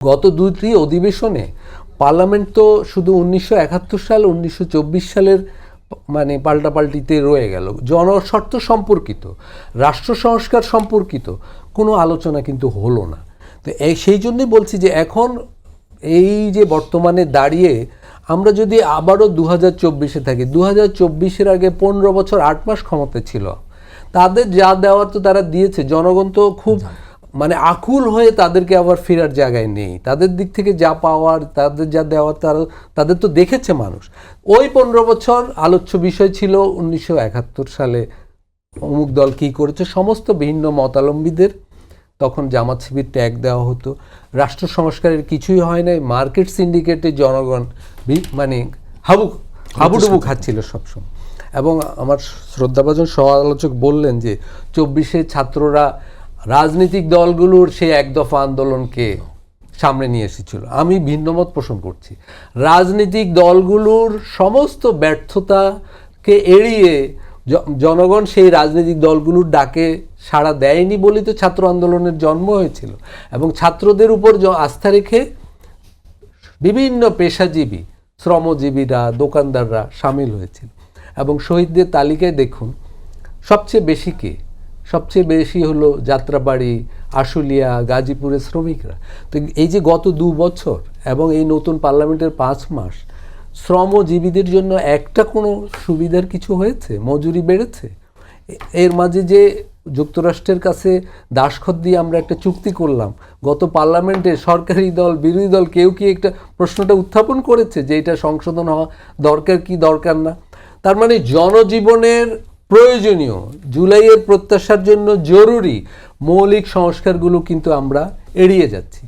গত দুটি অধিবেশনে পার্লামেন্ট তো শুধু 1971 সাল 1924 সালের মানে পাল্টাপাল্টিতে রয়ে গেল। জনস্বার্থ সম্পর্কিত, রাষ্ট্র সংস্কার সম্পর্কিত কোনো আলোচনা কিন্তু হলো না। তো সেই জন্যই বলছি যে এখন এই যে বর্তমানে দাঁড়িয়ে আমরা যদি আবারও 2024-এ থাকি, 2024-এর আগে 15 বছর 8 মাস ক্ষমতা ছিল, তাদের যা দেওয়ার তো তারা দিয়েছে। জনগণ তো খুব মানে আকুল হয়ে তাদেরকে আবার ফেরার জায়গায় নেই। তাদের দিক থেকে যা পাওয়ার, তাদের যা দেওয়ার, তাদের তো দেখেছে মানুষ। ওই 15 বছর আলোচ্য বিষয় ছিল 1971 সালে অমুক দল কী করেছে। সমস্ত ভিন্ন মতাবলম্বীদের তখন জামাত শিবির ট্যাগ দেওয়া হতো। রাষ্ট্র সংস্কারের কিছুই হয় নাই। মার্কেট সিন্ডিকেটে জনগণ মানে হাবুডুবু খাচ্ছিল সবসময়। এবং আমার শ্রদ্ধাভাজন সহ আলোচক বললেন যে 24-এ ছাত্ররা রাজনৈতিক দলগুলোর সেই এক দফা আন্দোলনকে সামনে নিয়ে এসেছিল। আমি ভিন্নমত পোষণ করছি। রাজনৈতিক দলগুলোর সমস্ত ব্যর্থতাকে এড়িয়ে জনগণ সেই রাজনৈতিক দলগুলোর ডাকে সাড়া দেয়নি বলেই তো ছাত্র আন্দোলনের জন্ম হয়েছিল। এবং ছাত্রদের উপর আস্থা রেখে বিভিন্ন পেশাজীবী, শ্রমজীবীরা, দোকানদাররা সামিল হয়েছিল। এবং শহীদদের তালিকায় দেখুন সবচেয়ে বেশি কে? সবচেয়ে বেশি হলো যাত্রাবাড়ি, আশুলিয়া, গাজীপুরের শ্রমিকরা। তো এই যে গত 2 বছর এবং এই নতুন পার্লামেন্টের 5 মাস শ্রমজীবীদের জন্য একটা কোনো সুবিধার কিছু হয়েছে? মজুরি বেড়েছে? এর মাঝে যে যুক্তরাষ্ট্রের কাছে দাসখত দিয়ে আমরা একটা চুক্তি করলাম, গত পার্লামেন্টে সরকারি দল, বিরোধী দল কেউ কি একটা প্রশ্নটা উত্থাপন করেছে যে এটা সংশোধন হওয়া দরকার কি দরকার না? তার মানে জনজীবনের প্রয়োজনীয়, জুলাইয়ের প্রত্যাশার জন্য জরুরি মৌলিক সংস্কারগুলো কিন্তু আমরা এড়িয়ে যাচ্ছি।